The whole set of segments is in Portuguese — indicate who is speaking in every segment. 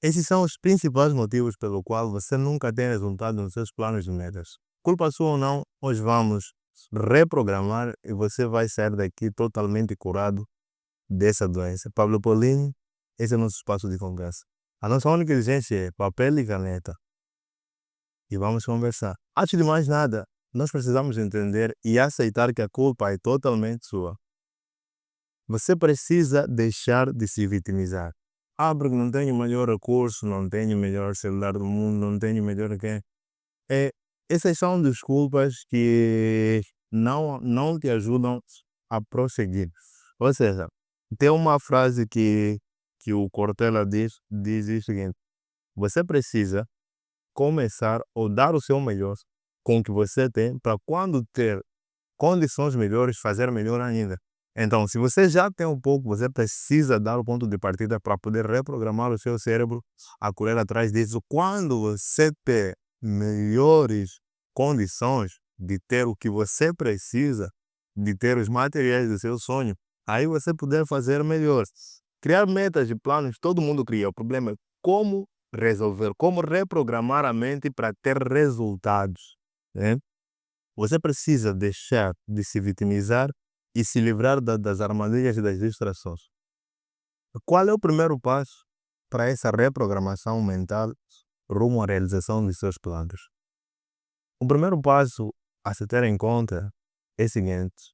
Speaker 1: Esses são os principais motivos pelo qual você nunca tem resultado nos seus planos e metas. Culpa sua ou não, hoje vamos reprogramar e você vai sair daqui totalmente curado dessa doença. Pablo Polini, esse é o nosso espaço de conversa. A nossa única exigência é papel e caneta e vamos conversar. Antes de mais nada, nós precisamos entender e aceitar que a culpa é totalmente sua. Você precisa deixar de se vitimizar. Ah, porque não tenho o melhor recurso, não tenho o melhor celular do mundo, não tenho o melhor quê. Essas são desculpas que não te ajudam a prosseguir. Ou seja, tem uma frase que o Cortella diz o seguinte: você precisa começar ou dar o seu melhor com o que você tem para quando ter condições melhores, fazer melhor ainda. Então, se você já tem um pouco, você precisa dar o ponto de partida para poder reprogramar o seu cérebro a correr atrás disso. Quando você ter melhores condições de ter o que você precisa, de ter os materiais do seu sonho, aí você poder fazer melhor. Criar metas e planos, todo mundo cria. O problema é como resolver, como reprogramar a mente para ter resultados, né? Você precisa deixar de se vitimizar e se livrar das armadilhas e das distrações. Qual é o primeiro passo para essa reprogramação mental rumo à realização dos seus planos? O primeiro passo a se ter em conta é o seguinte: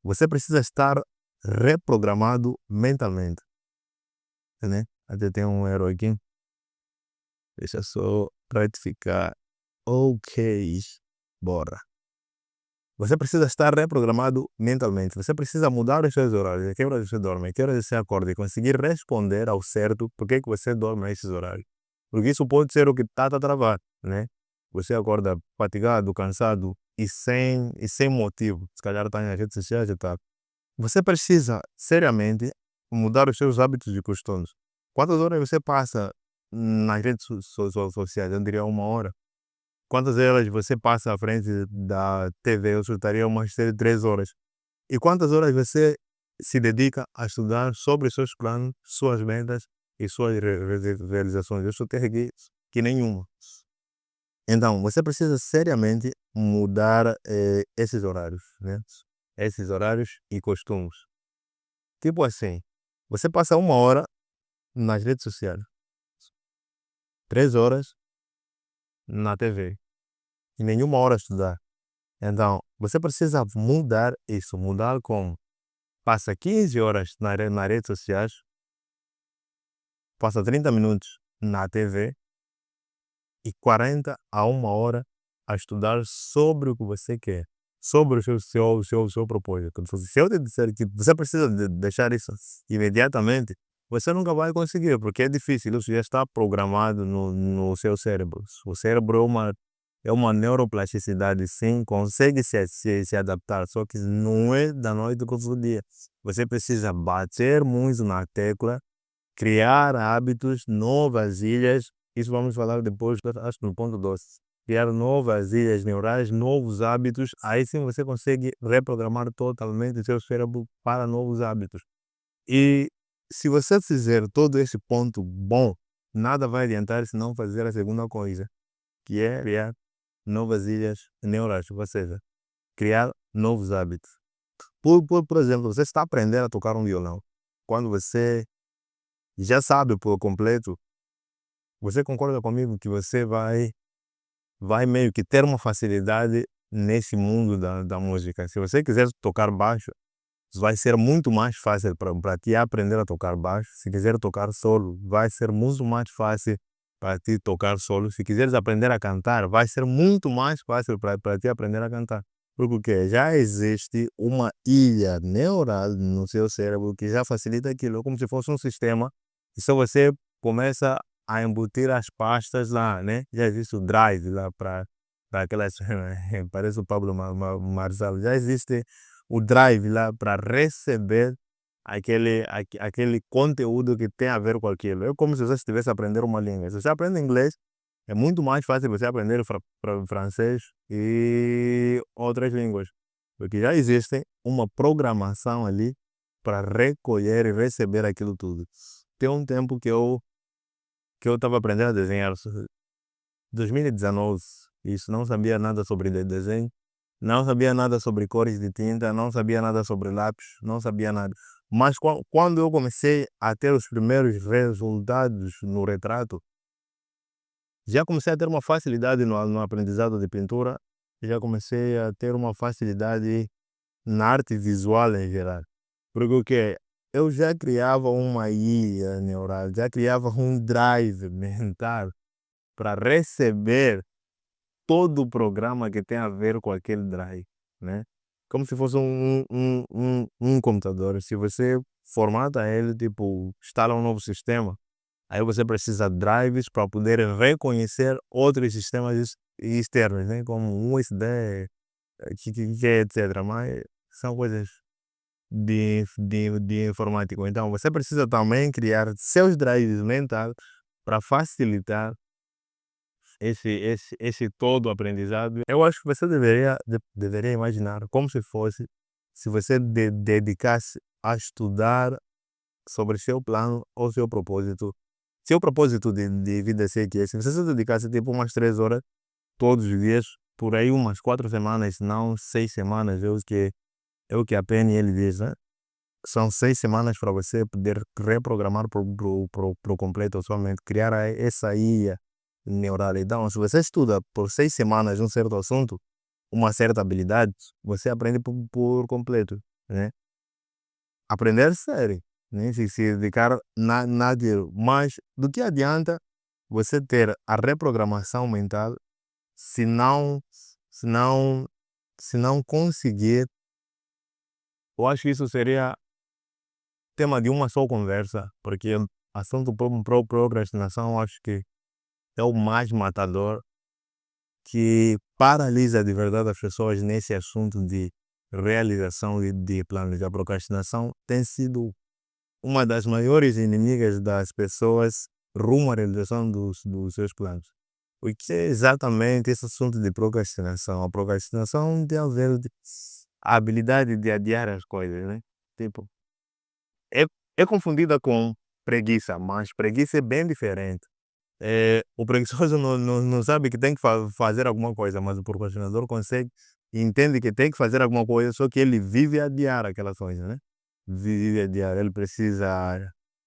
Speaker 1: você precisa estar reprogramado mentalmente, né? Até tem um erro aqui, deixa só retificar. Ok, bora. Você precisa estar reprogramado mentalmente. Você precisa mudar os seus horários. A que horas você dorme? A que horas você acorda? E conseguir responder ao certo por que você dorme nesses horários. Porque isso pode ser o que está a travar, né? Você acorda fatigado, cansado e sem motivo. Se calhar está nas redes sociais e tal. Você precisa, seriamente, mudar os seus hábitos e costumes. Quantas horas você passa nas redes sociais? Eu diria 1 hora. Quantas horas você passa à frente da TV? Eu chutaria umas 3 horas. E quantas horas você se dedica a estudar sobre os seus planos, suas metas e suas realizações? Eu chutei aqui que nenhuma. Então, você precisa seriamente mudar esses horários, né? Esses horários e costumes. Tipo assim, você passa 1 hora nas redes sociais, 3 horas na TV e nenhuma hora a estudar. Então, você precisa mudar isso, mudar como passa 15 horas nas redes sociais, passa 30 minutos na TV e 40 a 1 hora a estudar sobre o que você quer, sobre o seu propósito. Então, se eu te disser que você precisa deixar isso imediatamente, você nunca vai conseguir, porque é difícil, isso já está programado no seu cérebro. O cérebro é uma neuroplasticidade, sim, consegue se adaptar, só que não é da noite para o dia. Você precisa bater muito na tecla, criar hábitos, novas ilhas, isso vamos falar depois, acho que no ponto 12. Criar novas ilhas neurais, novos hábitos, aí sim você consegue reprogramar totalmente o seu cérebro para novos hábitos. E se você fizer todo esse ponto bom, nada vai adiantar se não fazer a segunda coisa, que é criar novas ilhas neurais, ou seja, criar novos hábitos. Por exemplo, você está aprendendo a tocar um violão. Quando você já sabe por completo, você concorda comigo que você vai meio que ter uma facilidade nesse mundo da música. Se você quiser tocar baixo, vai ser muito mais fácil para ti aprender a tocar baixo. Se quiser tocar solo, vai ser muito mais fácil para ti tocar solo. Se quiseres aprender a cantar, vai ser muito mais fácil para ti aprender a cantar. Porque já existe uma ilha neural no seu cérebro que já facilita aquilo, é como se fosse um sistema, e só você começa a embutir as pastas lá, né? Já existe o drive lá para aquelas, parece o Pablo Marçal, já existe o drive lá para receber aquele conteúdo que tem a ver com aquilo. É como se você estivesse a aprender uma língua. Se você aprende inglês, é muito mais fácil você aprender francês e outras línguas, porque já existe uma programação ali para recolher e receber aquilo tudo. Tem um tempo que eu que eu estava aprendendo a desenhar. 2019, isso, não sabia nada sobre desenho, não sabia nada sobre cores de tinta, não sabia nada sobre lápis, não sabia nada. Mas quando eu comecei a ter os primeiros resultados no retrato, já comecei a ter uma facilidade no aprendizado de pintura, já comecei a ter uma facilidade na arte visual em geral. Porque o que eu já criava uma ilha neural, já criava um drive mental para receber todo o programa que tem a ver com aquele drive, né? Como se fosse um computador. Se você formata ele, tipo, instala um novo sistema, aí você precisa de drives para poder reconhecer outros sistemas externos, né? Como um USB, etc. Mas são coisas de informática. Então, você precisa também criar seus drives mentais para facilitar esse todo aprendizado. Eu acho que você deveria imaginar como se fosse se você dedicasse a estudar sobre seu plano ou seu propósito. Seu propósito de vida ser que é, se você se dedicasse tipo umas 3 horas todos os dias, por aí umas 4 semanas, se não 6 semanas, é o que a PNL diz, né? São 6 semanas para você poder reprogramar por completo a sua mente, criar essa IA neural. Então, se você estuda por 6 semanas um certo assunto, uma certa habilidade, você aprende por completo, né? Aprender sério, né? Se dedicar naquilo. Mas do que adianta você ter a reprogramação mental se não, se não, se não conseguir? Eu acho que isso seria tema de uma só conversa, porque assunto procrastinação acho que é o mais matador, que paralisa de verdade as pessoas nesse assunto de realização de planos. A procrastinação tem sido uma das maiores inimigas das pessoas rumo à realização dos seus planos. O que é exatamente esse assunto de procrastinação? A procrastinação tem a ver a habilidade de adiar as coisas, né? Tipo, é, é confundida com preguiça, mas preguiça é bem diferente. O preguiçoso não sabe que tem que fazer alguma coisa, mas o procrastinador consegue, entende que tem que fazer alguma coisa, só que ele vive a adiar aquelas coisas, né? Vive a adiar. Ele precisa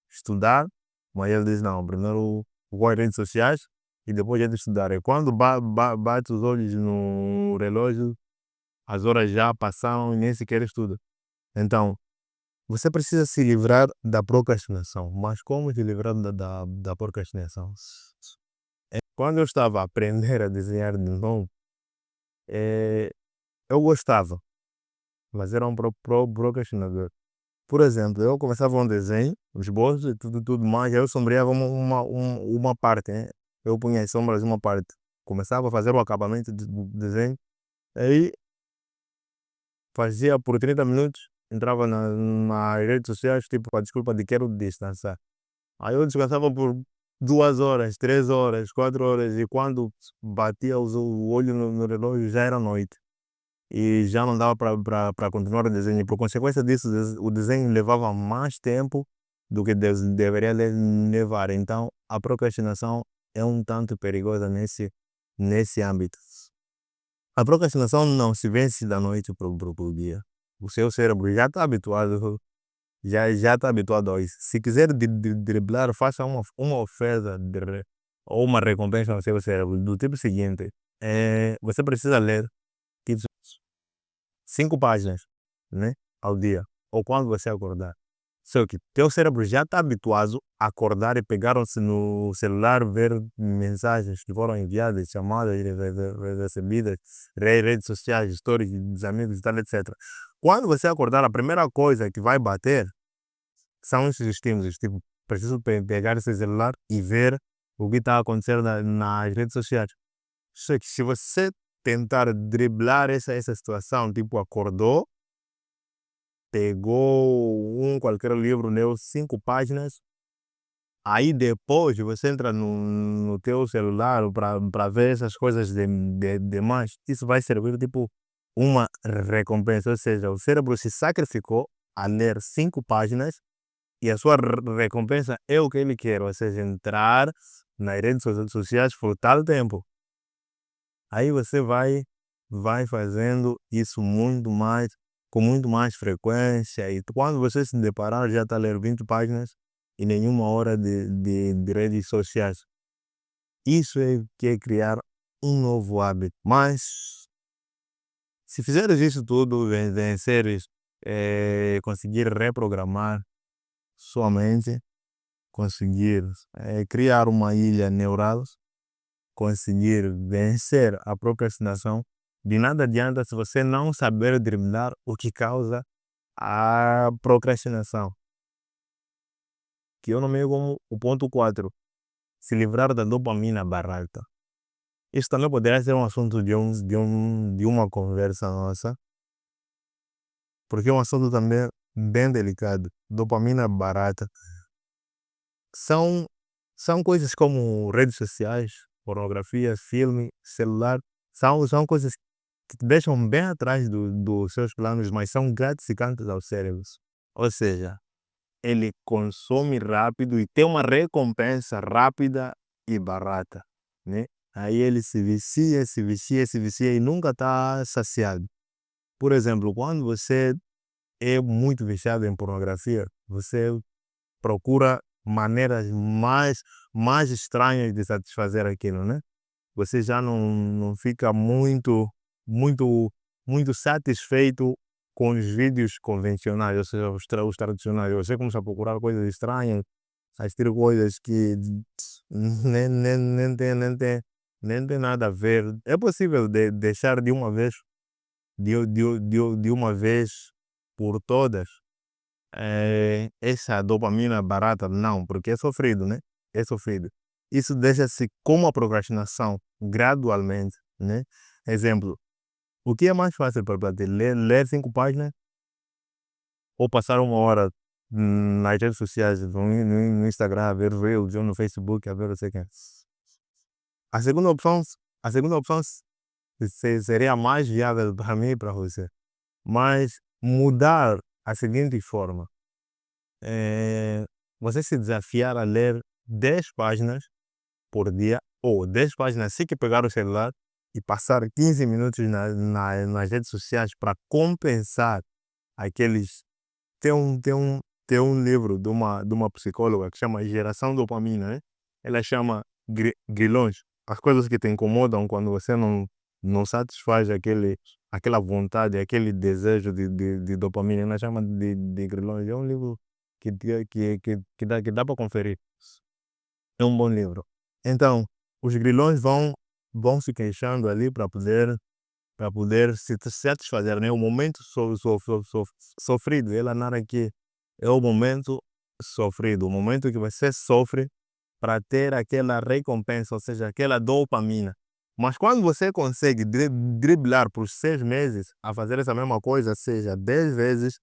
Speaker 1: estudar, mas ele diz: não, primeiro vou às redes sociais e depois é de estudar. E quando bate os olhos no relógio, as horas já passaram e nem sequer estuda. Então, você precisa se livrar da procrastinação. Mas como se livrar da procrastinação? Quando eu estava a aprender a desenhar de novo, eh, eu gostava, mas era um procrastinador. Por exemplo, eu começava um desenho, os esboço e tudo mais, eu sombreava uma parte, né? Eu punha as sombras em uma parte. Começava a fazer o acabamento do desenho, aí fazia por 30 minutos, entrava nas redes sociais, tipo, com a desculpa de quero descansar. Aí eu descansava por 2 horas, 3 horas, 4 horas, e quando batia o olho no relógio já era noite. E já não dava para continuar o desenho. E por consequência disso, o desenho levava mais tempo do que deveria levar. Então, a procrastinação é um tanto perigosa nesse âmbito. A procrastinação não se vence da noite para o dia. O seu cérebro já está habituado a isso. Se quiser driblar, faça uma oferta ou uma recompensa ao seu cérebro do tipo seguinte: você precisa ler tipo, 5 páginas, né, ao dia, ou quando você acordar. Só que teu cérebro já está habituado a acordar e pegaram-se no celular, ver mensagens que foram enviadas, chamadas recebidas, redes sociais, stories dos amigos e tal, etc. Quando você acordar, a primeira coisa que vai bater são esses estímulos, tipo, preciso pegar esse celular e ver o que está acontecendo nas redes sociais. Só que se você tentar driblar essa situação, tipo, acordou, pegou qualquer livro, leu 5 páginas, aí depois você entra no teu celular para ver essas coisas demais, isso vai servir tipo uma recompensa, ou seja, o cérebro se sacrificou a ler 5 páginas e a sua recompensa é o que ele quer, ou seja, entrar nas redes sociais por tal tempo. Aí você vai fazendo isso muito mais, com muito mais frequência, e quando você se deparar já está a ler 20 páginas e nenhuma hora de redes sociais. Isso é que é criar um novo hábito. Mas se fizeres isso tudo, venceres, conseguir reprogramar sua mente, conseguir criar uma ilha neural, conseguir vencer a procrastinação, de nada adianta se você não saber driblar o que causa a procrastinação, que eu nomeio como o ponto 4, se livrar da dopamina barata. Isso também poderia ser um assunto de uma conversa nossa, porque é um assunto também bem delicado. Dopamina barata. São, são coisas como redes sociais, pornografia, filme, celular, são coisas que te deixam bem atrás dos seus planos, mas são gratificantes aos cérebros. Ou seja, ele consome rápido e tem uma recompensa rápida e barata, né? Aí ele se vicia, se vicia, se vicia e nunca está saciado. Por exemplo, quando você é muito viciado em pornografia, você procura maneiras mais estranhas de satisfazer aquilo, né? Você já não fica muito, muito satisfeito com os vídeos convencionais, ou seja, os tradicionais. Você começa a procurar coisas estranhas, assistir coisas que nem tem nada a ver. É possível deixar de uma vez, de uma vez por todas, essa dopamina barata? Não, porque é sofrido, né? É sofrido. Isso deixa-se com a procrastinação gradualmente, né? Exemplo, o que é mais fácil para ti? Ler 5 páginas ou passar uma hora nas redes sociais, no Instagram, a ver Reels, ou no Facebook, a ver não sei quem. A segunda opção, a segunda opção seria mais viável para mim e para você. Mas mudar a seguinte forma: você se desafiar a ler 10 páginas por dia, ou 10 páginas assim que pegar o celular e passar 15 minutos nas redes sociais para compensar aqueles. Tem um livro de uma psicóloga que chama Geração Dopamina, né? Ela chama grilhões, as coisas que te incomodam quando você não satisfaz aquela vontade, aquele desejo de dopamina. Ela chama de grilhões. É um livro que dá para conferir. É um bom livro. Então, os grilhões vão se queixando ali para poder se satisfazer, né? O momento sofrido, ela narra que é o momento sofrido, o momento que você sofre para ter aquela recompensa, ou seja, aquela dopamina. Mas quando você consegue driblar por 6 meses a fazer essa mesma coisa, seja 10 vezes,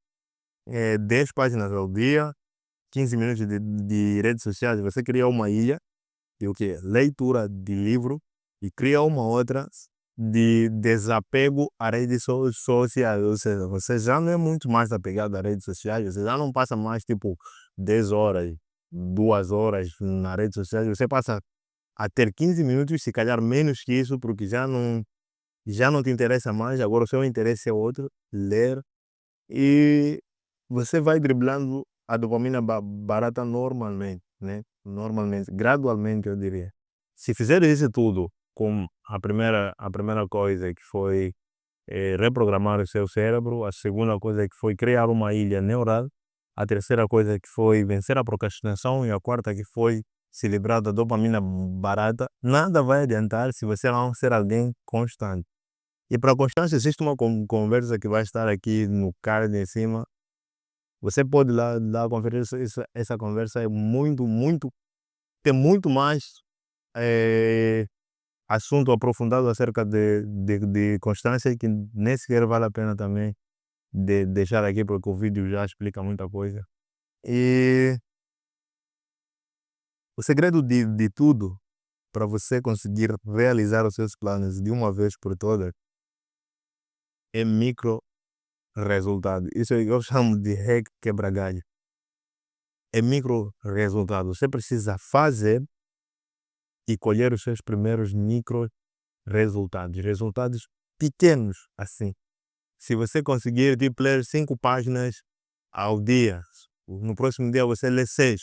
Speaker 1: 10 páginas ao dia, 15 minutos de redes sociais, você cria uma ilha de o quê? Leitura de livro, e cria uma outra de desapego à rede social. Ou seja, você já não é muito mais apegado às redes sociais, você já não passa mais tipo 10 horas, 2 horas nas redes sociais, você passa a ter 15 minutos, se calhar menos que isso, porque já não te interessa mais, agora o seu interesse é outro, ler, e você vai driblando a dopamina barata normalmente, né? Normalmente, gradualmente, eu diria. Se fizer isso tudo com a primeira coisa que foi reprogramar o seu cérebro, a segunda coisa que foi criar uma ilha neural, a terceira coisa que foi vencer a procrastinação, e a quarta que foi se livrar da dopamina barata, nada vai adiantar se você não ser alguém constante. E para constância existe uma conversa que vai estar aqui no card em cima. Você pode lá conferir essa conversa, é tem muito mais assunto aprofundado acerca de constância, que nem sequer vale a pena também deixar aqui, porque o vídeo já explica muita coisa. E o segredo de tudo para você conseguir realizar os seus planos de uma vez por todas é micro resultado. Isso eu chamo de regra quebra-galho. É micro resultado. Você precisa fazer e colher os seus primeiros micro resultados, resultados pequenos assim. Se você conseguir tipo, ler 5 páginas ao dia, no próximo dia você lê 6,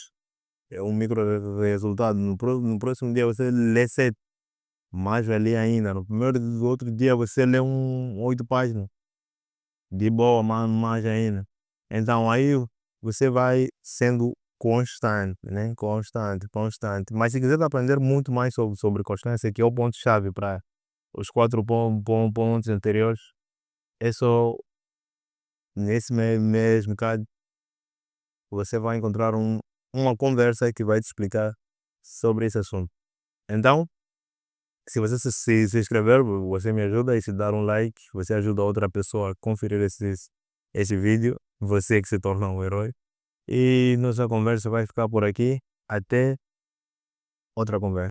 Speaker 1: é um micro resultado. No próximo dia você lê 7, mais valia ainda. No primeiro do outro dia você lê 8 páginas, de boa, mais ainda. Então aí você vai sendo constante, né? Constante, constante. Mas se quiser aprender muito mais sobre constância, que é o ponto-chave para os 4 pontos anteriores, é só nesse mesmo caso você vai encontrar uma conversa que vai te explicar sobre esse assunto. Então, se você se inscrever, você me ajuda, e se dar um like, você ajuda outra pessoa a conferir esse vídeo, você que se torna um herói. E nossa conversa vai ficar por aqui. Até outra conversa.